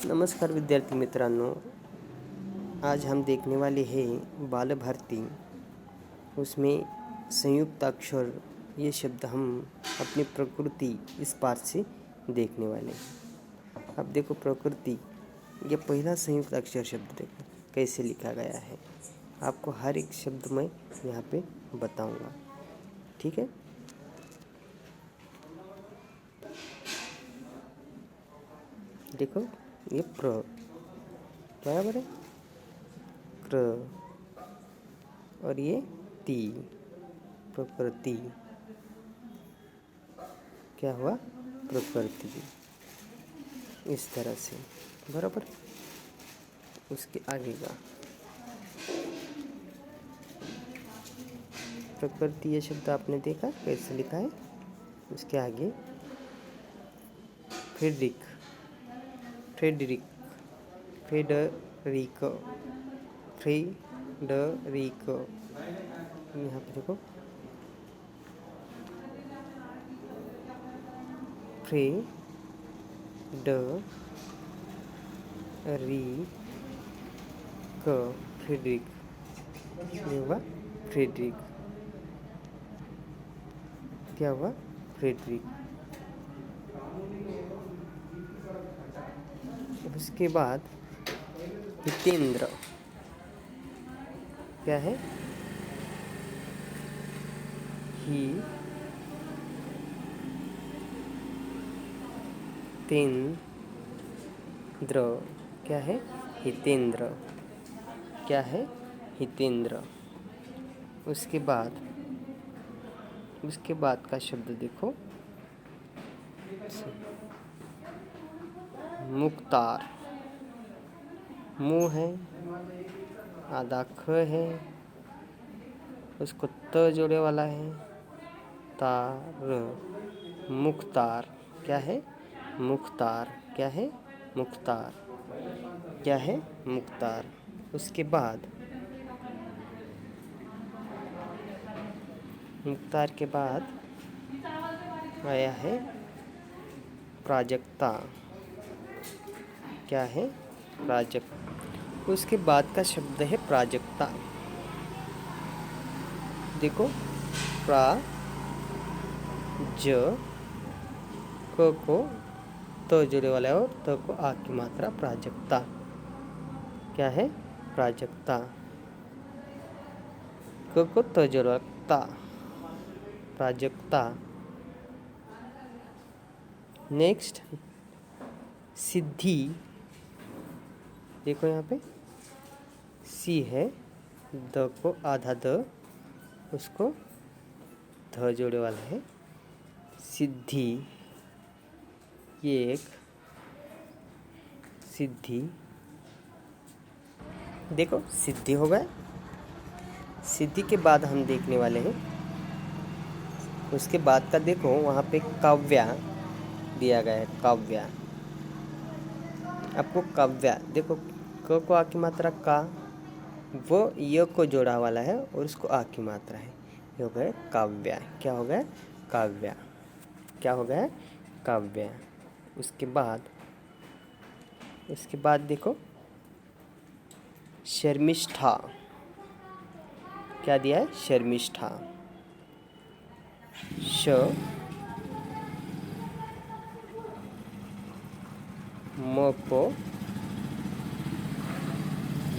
नमस्कार विद्यार्थी मित्रांनो, आज हम देखने वाले हैं बाल भारती। उसमें संयुक्त अक्षर ये शब्द हम अपनी प्रकृति इस पाठ से देखने वाले हैं। अब देखो प्रकृति, ये पहला संयुक्त अक्षर शब्द देखो कैसे लिखा गया है। आपको हर एक शब्द मैं यहाँ पे बताऊँगा, ठीक है। देखो ये प्र बराबर है, क्र, और ये ती, प्रकृति। क्या हुआ? प्रकृति। इस तरह से बराबर। उसके आगे का प्रकृति, ये शब्द आपने देखा कैसे लिखा है। उसके आगे फ्रेडरिक, फ्रेडरिक, फ्रेडरिक, फ्रेडरिक। यहाँ पे देखो फ्रेडरिक, ये हुआ फ्रेडरिक। क्या हुआ? फ्रेडरिक। उसके बाद हितेंद्र। क्या है? हितेंद्र। क्या है? हितेंद्र। क्या है? हितेंद्र। उसके बाद का शब्द देखो, मुख्तार। मुँह है, आधा ख है, उसको त जोड़े वाला है, तार, मुख्तार। क्या है? मुख्तार। क्या है? मुख्तार। क्या है? मुख्तार। उसके बाद मुख्तार के बाद आया है प्राजक्ता। क्या है? प्राजक्ता। उसके बाद का शब्द है प्राजक्ता। देखो क को त जोड़े वाला है और त को आ की मात्रा, प्राजक्ता। क्या है? प्राजक्ता। क को त जोड़े वाला ता, प्राजक्ता। नेक्स्ट सिद्धि। देखो यहाँ पे सी है, द को आधा द, उसको ध जोड़े वाला है, सिद्धि। ये एक सिद्धि। देखो सिद्धि हो गया। सिद्धि के बाद हम देखने वाले हैं, उसके बाद का देखो वहाँ पे काव्या दिया गया है। काव्या, आपको काव्या देखो, क को आ की मात्रा का, वो य को जोड़ा वाला है और उसको आ की मात्रा है। ये हो गया काव्या। क्या हो गया? काव्या। क्या हो गया? काव्या। उसके बाद देखो शर्मिष्ठा। क्या दिया है? शर्मिष्ठा। श, म को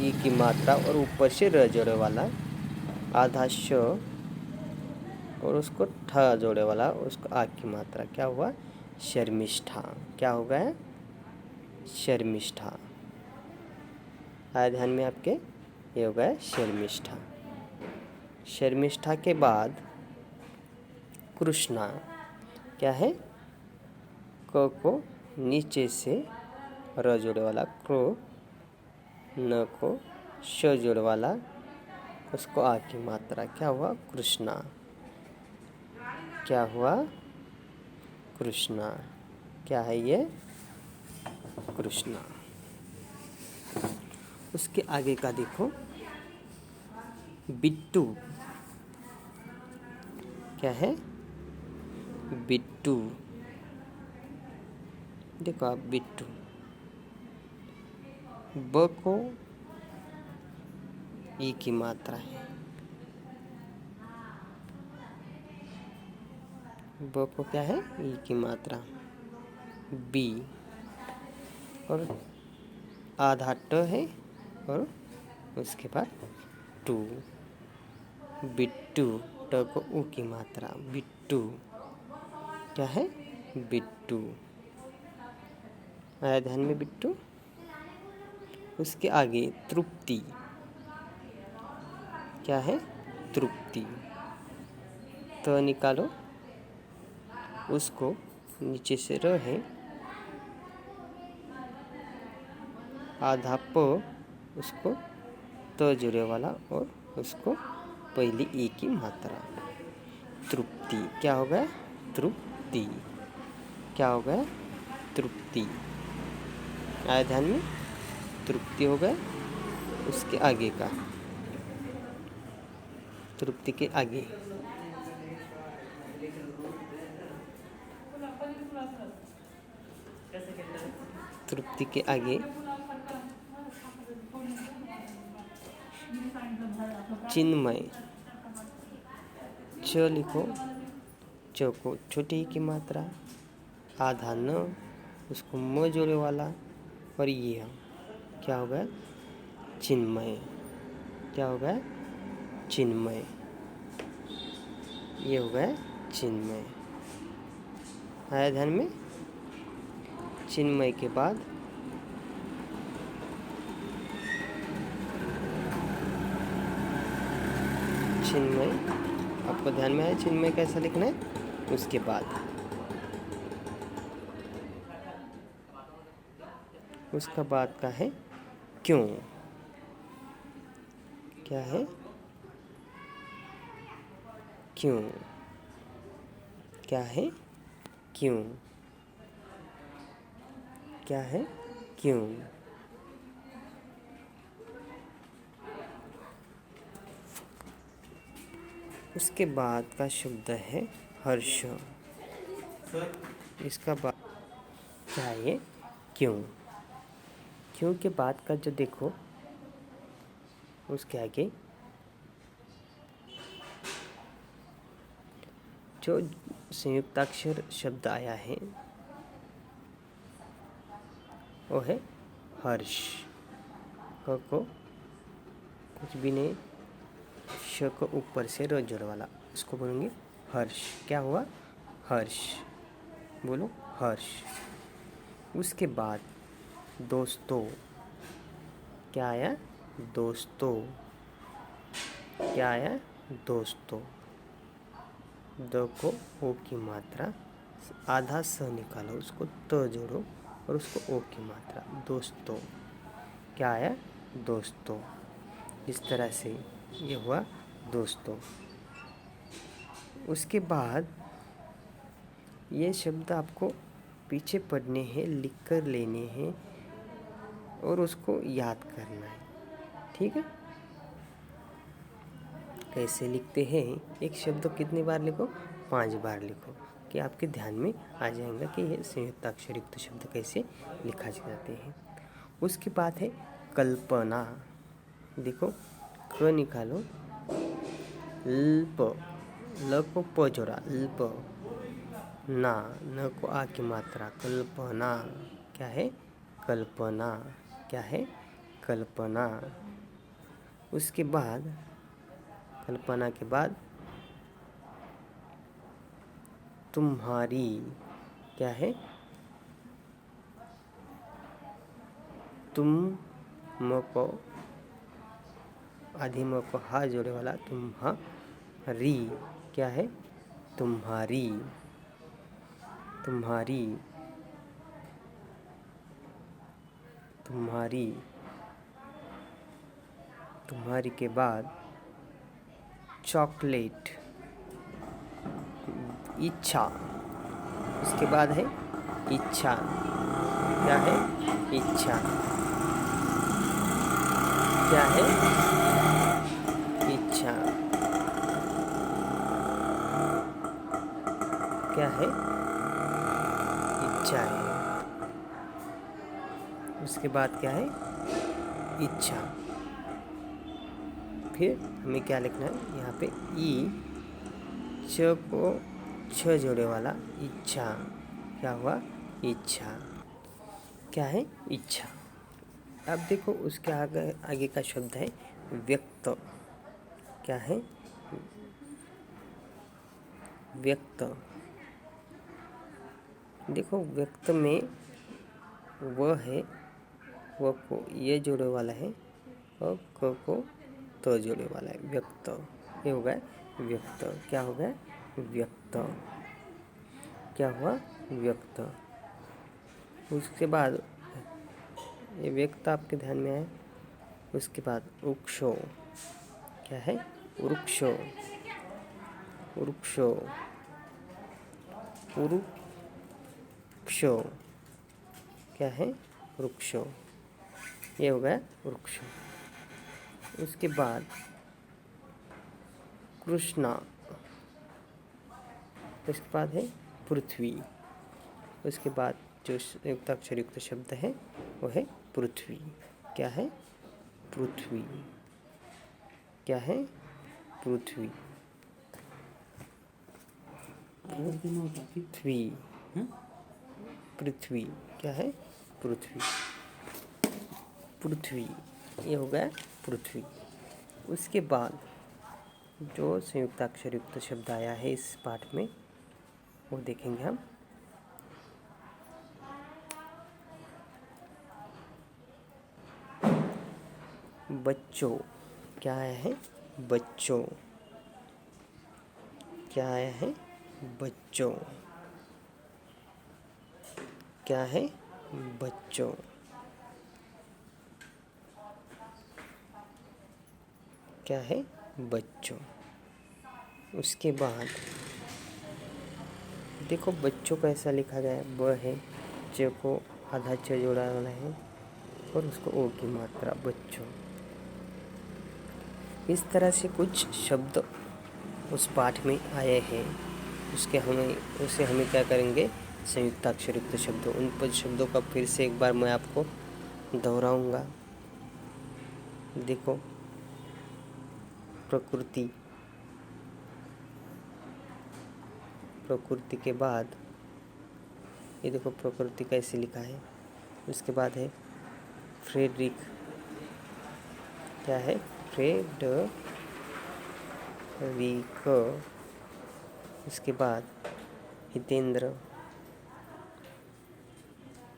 ई की मात्रा और ऊपर से र जोड़े वाला, आधा श और उसको ठ जोड़े वाला, उसको आ की मात्रा। क्या हुआ? शर्मिष्ठा। क्या हो गया? शर्मिष्ठा। आया ध्यान में आपके? ये हो गया शर्मिष्ठा। शर्मिष्ठा के बाद कृष्णा। क्या है? क को नीचे से र जोड़े वाला, क्रो, न को श जोड़े वाला, उसको आ की मात्रा। क्या हुआ? कृष्णा। क्या हुआ? कृष्णा। क्या है ये? कृष्णा। उसके आगे का देखो बिट्टू। क्या है? बिट्टू। देखो आप बिट्टू। ब को ई की मात्रा है। ब को क्या है? ई की मात्रा। बी और आधा ट है और उसके बाद टू। बिट्टू, ट को ऊ की मात्रा। बिट्टू क्या है? बिट्टू। आया ध्यान में बिट्टू? उसके आगे तृप्ति क्या है? तृप्ति। तो निकालो, उसको नीचे से र है, आधा प, उसको त जुड़े वाला और उसको पहली ई की मात्रा। तृप्ति क्या हो गया? तृप्ति। क्या हो गया? तृप्ति। आया ध्यान में? तृप्ति हो गया। उसके आगे का, तृप्ति के आगे तृप्ति के आगे चिन्मय। च लिखो, च को छोटी ई की मात्रा, आधा न, उसको म जोड़े वाला और ये क्या हो गया? चिन्मय। क्या हो गया? चिन्मय। ये हो गया चिन्मय। आया ध्यान में? चिन्मय के बाद चिन्मय, आपको ध्यान में आया चिन्मय कैसा लिखना है? उसके बाद उसका बाद का है क्यों। क्या है? क्यों। क्या है? क्यों। क्या है? क्यों। उसके बाद का शब्द है हर्ष। इसका बाद क्या है? ये क्यों। क्यों के बाद का जो देखो, उसके आगे जो संयुक्ताक्षर शब्द आया है वो है हर्ष। क को कुछ भी नहीं, श को ऊपर से र जोड़ वाला, उसको बोलेंगे हर्ष। क्या हुआ? हर्ष। बोलो हर्ष। उसके बाद दोस्तों। क्या आया? दोस्तों। क्या आया? दोस्तों। द को ओ की मात्रा, आधा स निकालो, उसको त जोड़ो और उसको ओ की मात्रा। दोस्तों। क्या आया? दोस्तों। इस तरह से ये हुआ दोस्तों। उसके बाद ये शब्द आपको पीछे पढ़ने हैं, लिख कर लेने हैं और उसको याद करना है। ठीक है? कैसे लिखते हैं? एक शब्द को कितनी बार लिखो? 5 बार लिखो, कि आपके ध्यान में आ जाएगा कि ये संयुक्ताक्षर युक्त शब्द कैसे लिखा जाते हैं। उसके बाद है कल्पना। देखो, क निकालो, ल्प, ल को प जोड़ा, ल्प, ना, न को आ की मात्रा, कल्पना। क्या है? कल्पना। क्या है? कल्पना। उसके बाद कल्पना के बाद तुम्हारी। क्या है? तुम, म को आधी म को हा जोड़े वाला, तुम्हारी। क्या है? तुम्हारी। तुम्हारी। तुम्हारी। तुम्हारी के बाद चॉकलेट। इच्छा। उसके बाद है इच्छा। क्या है? इच्छा। क्या है? इच्छा। क्या है? इच्छा है। उसके बाद क्या है, इच्छा। फिर हमें क्या लिखना है यहाँ पे, ई च को छ जोड़े वाला इच्छा। क्या हुआ, इच्छा। क्या है, इच्छा। अब देखो उसके आगे आगे का शब्द है व्यक्त। क्या है, व्यक्त। देखो व्यक्त में व है, व को ये जोड़े वाला है और क को तो जोड़े वाला है, व्यक्त। ये हो गया व्यक्त। क्या हो गया, व्यक्त। क्या हुआ, व्यक्त। उसके बाद ये व्यक्त आपके ध्यान में आए। उसके बाद वृक्षो। क्या है, वृक्षो। वृक्षो, वृक्षो। क्या है, वृक्षो। ये हो गया वृक्षो। उसके बाद कृष्णा। उसके बाद है पृथ्वी। उसके बाद जो संयुक्त अक्षर युक्त शब्द है वो है पृथ्वी। क्या है, पृथ्वी। क्या है, पृथ्वी। पृथ्वी, पृथ्वी। क्या है, पृथ्वी। पृथ्वी, ये हो गया पृथ्वी। उसके बाद जो संयुक्त अक्षर युक्त शब्द आया है इस पाठ में वो देखेंगे हम। बच्चों। क्या आया है, बच्चों। क्या आया है, बच्चों। क्या है, बच्चों। क्या है, बच्चों। उसके बाद देखो बच्चों को ऐसा लिखा गया है, ब है, च को आधा च जोड़ा वाला है और उसको ओ की मात्रा, बच्चों। इस तरह से कुछ शब्द उस पाठ में आए हैं। उसे हमें क्या करेंगे, संयुक्त अक्षर युक्त शब्द। उन पद शब्दों का फिर से एक बार मैं आपको दोहराऊंगा। देखो प्रकृति। प्रकृति के बाद ये देखो प्रकृति कैसे लिखा है। उसके बाद है फ्रेडरिक। क्या है, फ्रेडरिक। उसके बाद हितेंद्र।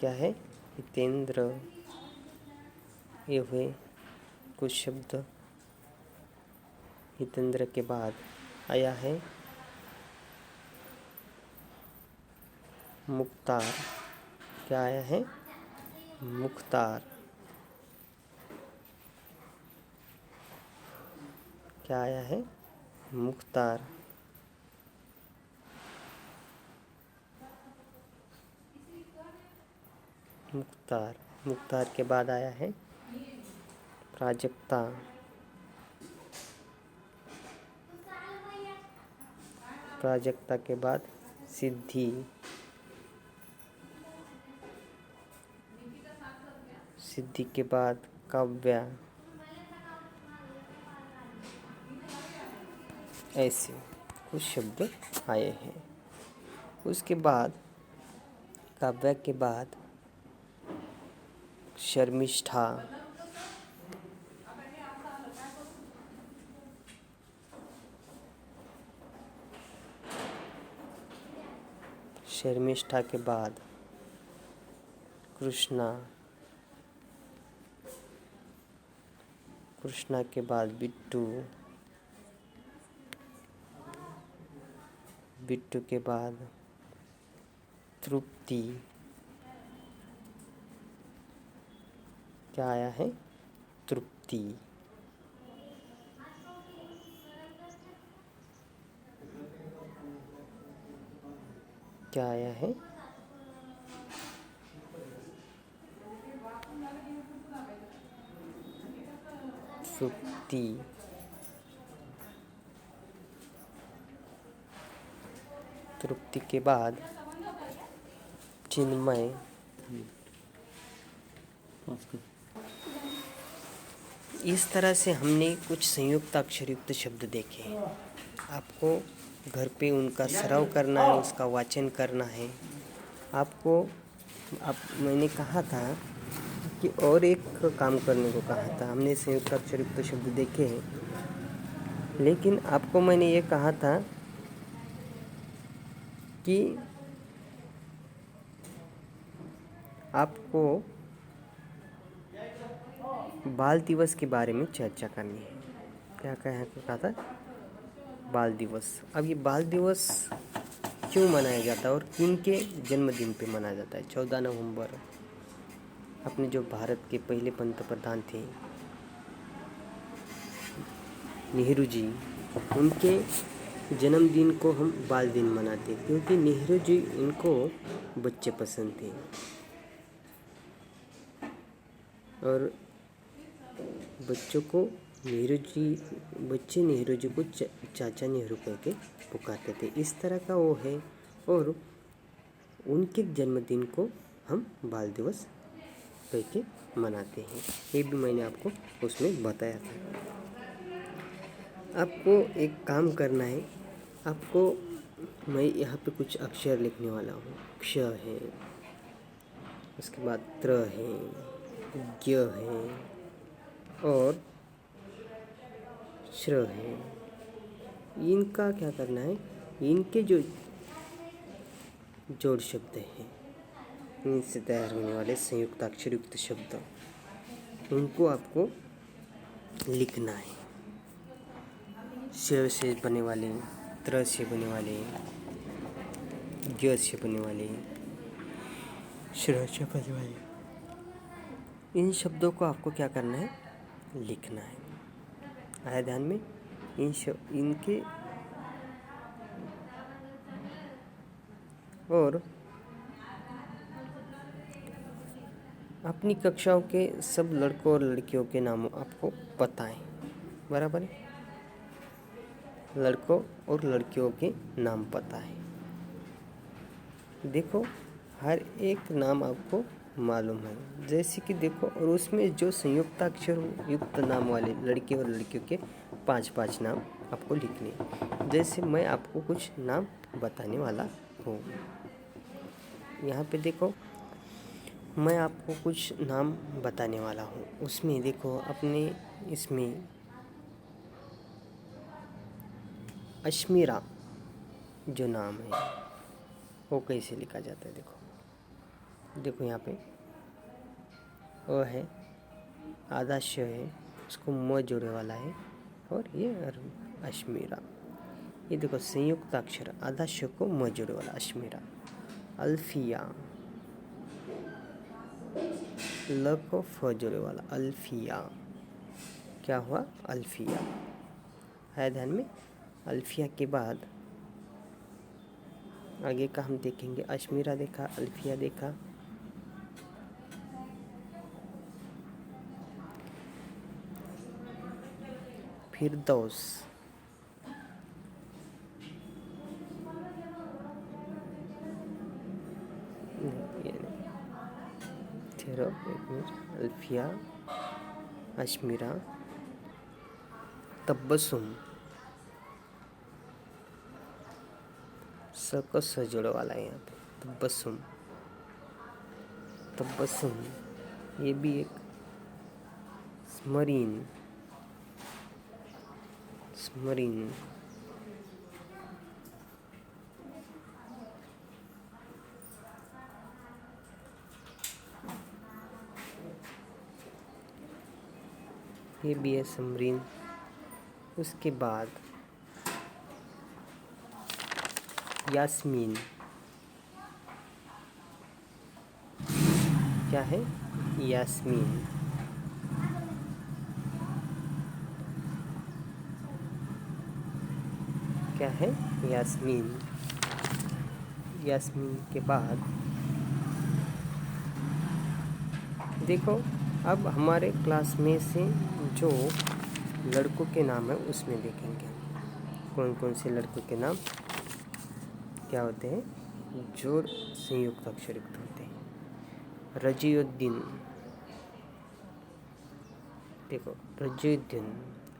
क्या है, हितेंद्र। ये हुए कुछ शब्द। हितेंद्र के बाद आया है मुख्तार। क्या आया है, मुख्तार। क्या आया है, मुख्तार। मुख्तार। मुख्तार के बाद आया है प्राजक्ता। प्राजक्ता के बाद सिद्धि। सिद्धि के बाद काव्या। ऐसे कुछ शब्द आए हैं। उसके बाद काव्या के बाद शर्मिष्ठा। शर्मिष्ठा के बाद कृष्णा। कृष्णा के बाद बिट्टू। बिट्टू के बाद तृप्ति। क्या आया है, तृप्ति। क्या आया है, तृप्ति। तृप्ति के बाद चिन्मय। इस तरह से हमने कुछ संयुक्त अक्षरयुक्त शब्द देखे हैं। आपको घर पे उनका सराव करना है, उसका वाचन करना है। आपको मैंने कहा था कि और एक काम करने को कहा था। हमने संयुक्त अक्षरयुक्त शब्द देखे हैं, लेकिन आपको मैंने ये कहा था कि आपको बाल दिवस के बारे में चर्चा करनी है। क्या कहा था? बाल दिवस। अब ये बाल दिवस क्यों मनाया जाता है और किन के जन्मदिन पे मनाया जाता है? 14 नवंबर अपने जो भारत के पहले पंतप्रधान थे नेहरू जी, उनके जन्मदिन को हम बाल दिन मनाते हैं, क्योंकि नेहरू जी, इनको बच्चे पसंद थे और बच्चों को बच्चे नेहरू जी को चाचा नेहरू कह के पुकारते थे। इस तरह का वो है, और उनके जन्मदिन को हम बाल दिवस कह के मनाते हैं। ये भी मैंने आपको उसमें बताया था। आपको एक काम करना है। आपको मैं यहाँ पे कुछ अक्षर लिखने वाला हूँ। क्ष है, उसके बाद त्र है, ज्ञ है और श्र है। इनका क्या करना है? इनके जो जोड़ शब्द हैं, इनसे तैयार होने वाले संयुक्त अक्षरयुक्त शब्द, उनको आपको लिखना है। श से बने वाले, त्र से बने वाले, ज्ञ से बने वाले, श्र से बने वाले, इन शब्दों को आपको क्या करना है? लिखना है। आया ध्यान में? इनके और अपनी कक्षाओं के सब लड़कों और लड़कियों के नाम आपको पता है, बराबर है? लड़कों और लड़कियों के नाम पता है। देखो, हर एक नाम आपको मालूम है। जैसे कि देखो, और उसमें जो संयुक्ताक्षर युक्त नाम वाले लड़के और लड़कियों के 5-5 नाम आपको लिखने हैं। जैसे मैं आपको कुछ नाम बताने वाला हूँ। यहाँ पे देखो, मैं आपको कुछ नाम बताने वाला हूँ। उसमें देखो, अपने इसमें अश्मीरा जो नाम है वो कैसे लिखा जाता है? देखो यहाँ पे अ है, आधा श है, उसको म जोड़े वाला है, और ये अश्मीरा। ये देखो, संयुक्त अक्षर आधा श को म जोड़े वाला अश्मीरा। अल्फिया, ल को फ जोड़े वाला अल्फिया। क्या हुआ? अल्फिया। है ध्यान में? अल्फिया के बाद आगे का हम देखेंगे। अश्मीरा देखा, अल्फिया देखा, फिरदौस, अल्फिया, अश्मीरा, तब्बसुम, स को स जोड़े वाला है यहाँ पे, तब्बसुम। ये भी एक स्मरीन। ये भी है समरीन। उसके बाद यास्मीन। क्या है? यास्मीन। क्या है? यास्मीन। यास्मीन के बाद देखो, अब हमारे क्लास में से जो लड़कों के नाम है उसमें देखेंगे कौन कौन से लड़कों के नाम क्या होते हैं, जो संयुक्त अक्षर युक्त होते हैं। रजीउद्दीन, देखो, रजीउद्दीन,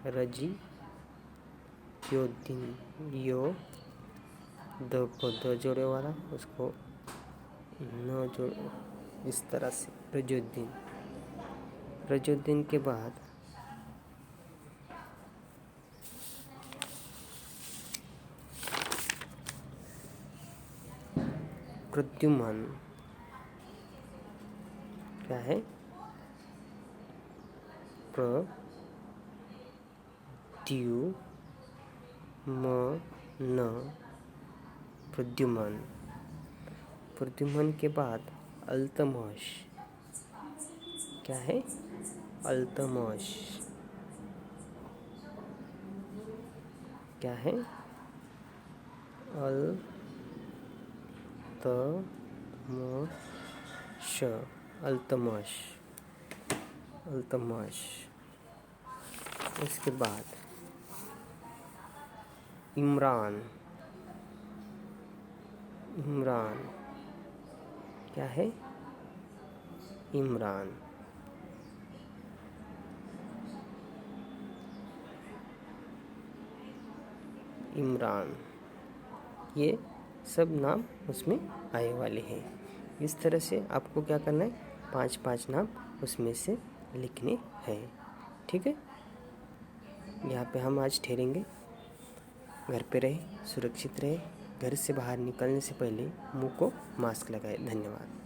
रजी योद्दीन, यो द को द जोड़े वाला, उसको न जोड़, इस तरह से रजीउद्दीन। रजीउद्दीन के बाद प्रद्युमन, क्या है? प्रद्युमन, प्रद्युमन। प्रद्युमन के बाद अल्तमश, क्या है? अल्तमश, क्या है? अल्तमश, अल्तमश, अल्तमश। उसके बाद इमरान, इमरान, क्या है? इमरान। इमरान, ये सब नाम उसमें आए वाले हैं। इस तरह से आपको क्या करना है, 5-5 नाम उसमें से लिखने हैं। ठीक है, यहाँ पे हम आज ठहरेंगे। घर पे रहे, सुरक्षित रहे, घर से बाहर निकलने से पहले मुंह को मास्क लगाए। धन्यवाद।